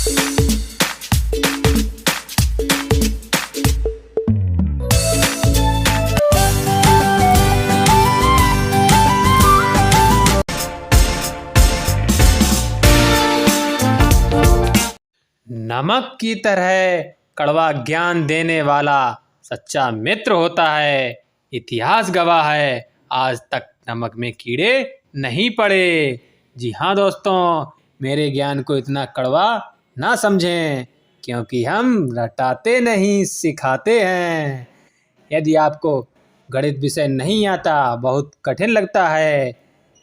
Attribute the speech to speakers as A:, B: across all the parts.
A: नमक की तरह कड़वा ज्ञान देने वाला सच्चा मित्र होता है। इतिहास गवाह है, आज तक नमक में कीड़े नहीं पड़े। जी हाँ दोस्तों, मेरे ज्ञान को इतना कड़वा ना समझें, क्योंकि हम रटाते नहीं सिखाते हैं। यदि आपको गणित विषय नहीं आता, बहुत कठिन लगता है,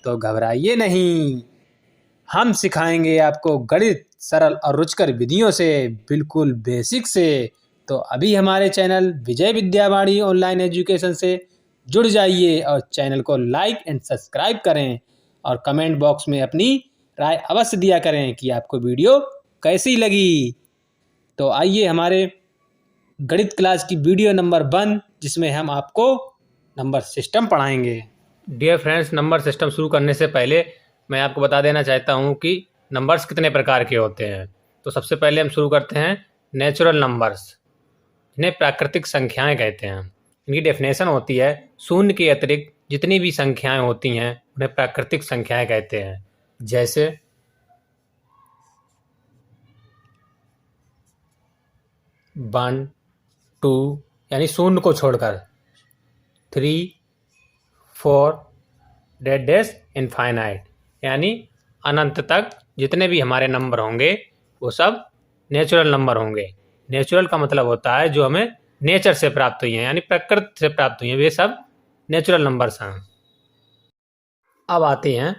A: तो घबराइए नहीं। हम सिखाएंगे आपको गणित सरल और रुचिकर विधियों से, बिल्कुल बेसिक से। तो अभी हमारे चैनल विजय विद्यावाणी ऑनलाइन एजुकेशन से जुड़ जाइए और चैनल को लाइक एंड सब्सक्राइब करें और कमेंट बॉक्स में अपनी राय अवश्य दिया करें कि आपको वीडियो कैसी लगी। तो आइए हमारे गणित क्लास की वीडियो नंबर 1, जिसमें हम आपको नंबर सिस्टम पढ़ाएंगे। डियर फ्रेंड्स, नंबर सिस्टम शुरू करने से पहले मैं आपको बता देना चाहता हूं कि नंबर्स कितने प्रकार के होते हैं। तो सबसे पहले हम शुरू करते हैं नेचुरल नंबर्स, इन्हें प्राकृतिक संख्याएं कहते हैं। इनकी डेफिनेशन होती है, शून्य के अतिरिक्त जितनी भी संख्याएं होती हैं उन्हें प्राकृतिक संख्याएं कहते हैं। जैसे 1, 2 यानी शून्य को छोड़कर, 3, 4 डेट डैश इनफाइनाइट यानी अनंत तक जितने भी हमारे नंबर होंगे वो सब नेचुरल नंबर होंगे। नेचुरल का मतलब होता है जो हमें नेचर से प्राप्त हुई हैं, यानी प्रकृति से प्राप्त हुई हैं, वे सब नेचुरल नंबर्स हैं। अब आती हैं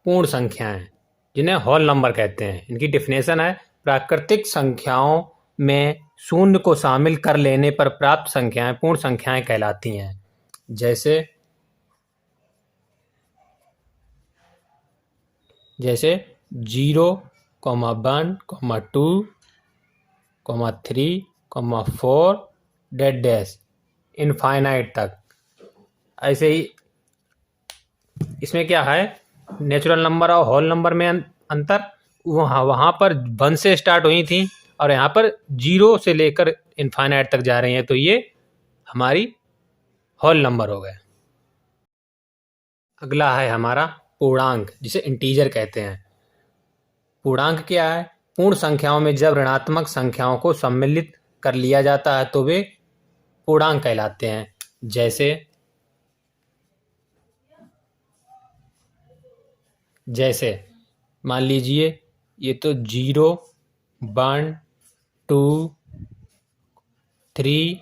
A: पूर्ण संख्याएं, जिन्हें होल नंबर कहते हैं। इनकी डेफिनेशन है, प्राकृतिक संख्याओं में शून्य को शामिल कर लेने पर प्राप्त संख्याएं पूर्ण संख्याएं कहलाती हैं। जैसे 0, 1, 2, 3, 4 डेट डैश इनफाइनाइट तक। ऐसे ही इसमें क्या है, नेचुरल नंबर और होल नंबर में अंतर, वहाँ पर 1 से स्टार्ट हुई थी और यहाँ पर 0 से लेकर इनफाइनाइट तक जा रही हैं, तो ये हमारी होल नंबर हो गए। अगला है हमारा पूर्णांक, जिसे इंटीजर कहते हैं। पूर्णांक क्या है? पूर्ण संख्याओं में जब ऋणात्मक संख्याओं को सम्मिलित कर लिया जाता है तो वे पूर्णांक कहलाते हैं। जैसे मान लीजिए ये तो 0, 1, 2, 3,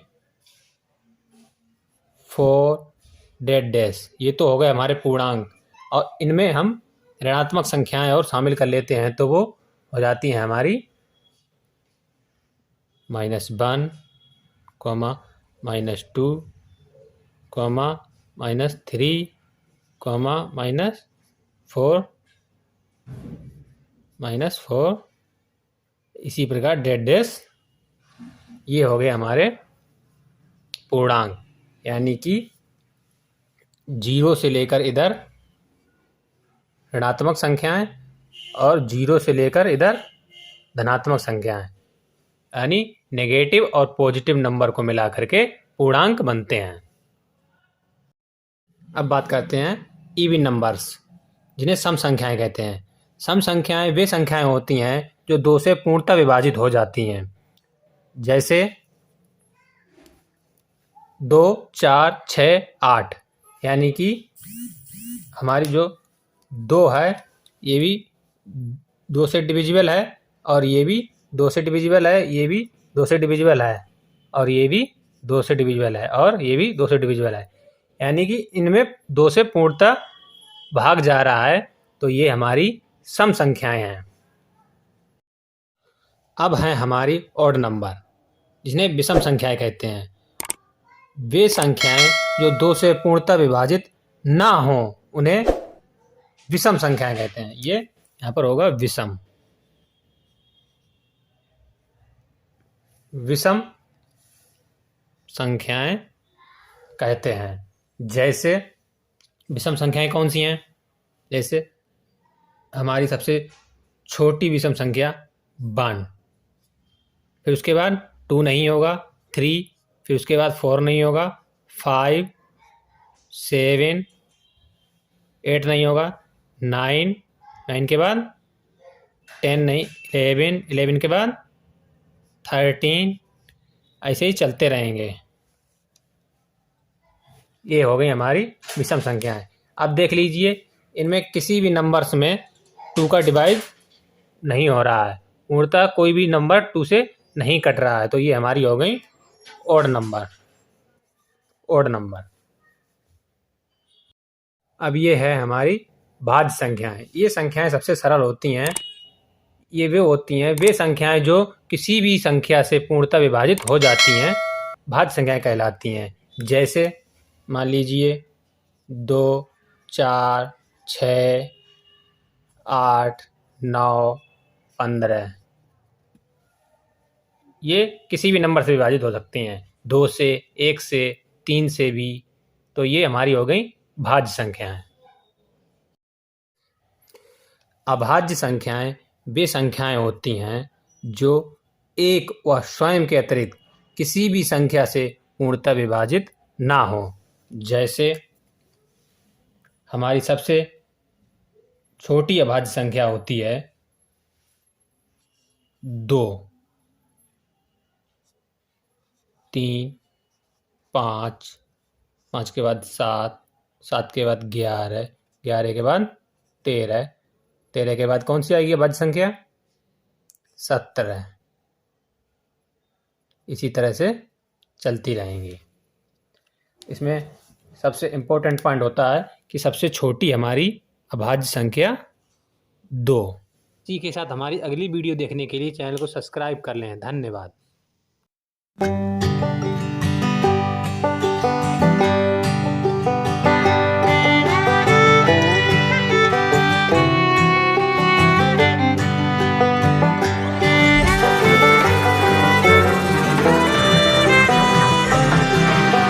A: 4 डेट डैश, ये तो हो गए हमारे पूर्णांक, और इनमें हम ऋणात्मक संख्याएं और शामिल कर लेते हैं तो वो हो जाती हैं हमारी -1, -2, -3, -4, इसी प्रकार डेट डैश। ये हो गए हमारे पूर्णांक, यानी कि 0 से लेकर इधर ऋणात्मक संख्याएं और 0 से लेकर इधर धनात्मक संख्याएं, यानी नेगेटिव और पॉजिटिव नंबर को मिला करके पूर्णांक बनते हैं। अब बात करते हैं इवन नंबर्स, जिन्हें सम संख्याएं कहते हैं। सम संख्याएं वे संख्याएं होती हैं जो 2 से पूर्णतः विभाजित हो जाती हैं। जैसे 2, 4, 6, 8, यानी कि हमारी जो 2 है ये भी 2 से डिविजिबल है, और ये भी 2 से डिविजिबल है, ये भी 2 से डिविजिबल है, और ये भी 2 से डिविजिबल है, और ये भी 2 से डिविजिबल है, यानी कि इनमें 2 से पूर्णतः भाग जा रहा है, तो ये हमारी सम संख्याएं हैं। अब हैं हमारी ऑड नंबर, जिन्हें विषम संख्याएं कहते हैं। वे संख्याएं जो 2 से पूर्णतः विभाजित ना हो उन्हें विषम संख्याएं कहते हैं। ये यहाँ पर होगा विषम। विषम संख्याएं कहते हैं। जैसे विषम संख्याएं कौन सी हैं? जैसे हमारी सबसे छोटी विषम संख्या 1, फिर उसके बाद 2 नहीं होगा, 3, फिर उसके बाद 4 नहीं होगा, 5, 7, 8 नहीं होगा, 9, 9 के बाद 10 नहीं, 11, 11 के बाद 13, ऐसे ही चलते रहेंगे। ये हो गई हमारी विषम संख्याएं। अब देख लीजिए, इनमें किसी भी नंबर्स में 2 का डिवाइड नहीं हो रहा है, पूर्णतः कोई भी नंबर 2 से नहीं कट रहा है, तो ये हमारी हो गई ओड नंबर। अब ये है हमारी भाज्य संख्याएं। ये संख्याएं सबसे सरल होती हैं। ये वे संख्याएं जो किसी भी संख्या से पूर्णतः विभाजित हो जाती हैं, भाज्य संख्याएं कहलाती हैं। जैसे मान लीजिए 2, 4, 6, 8, 9, 15, ये किसी भी नंबर से विभाजित हो सकती हैं, 2 से, 1 से, 3 से भी। तो ये हमारी हो गई भाज्य संख्याएं। अभाज्य संख्याएं वे संख्याएं होती हैं जो एक व स्वयं के अतिरिक्त किसी भी संख्या से पूर्णतः विभाजित ना हो। जैसे हमारी सबसे छोटी अभाज्य संख्या होती है 2, 3, 5, 5 के बाद 7, 7 के बाद 11, 11 के बाद 13, 13 के बाद कौन सी आएगी अभाज्य संख्या? 17। इसी तरह से चलती रहेंगी। इसमें सबसे इम्पोर्टेंट पॉइंट होता है कि सबसे छोटी हमारी अभाज्य संख्या 2। इसी के साथ हमारी अगली वीडियो देखने के लिए चैनल को सब्सक्राइब कर लें। धन्यवाद।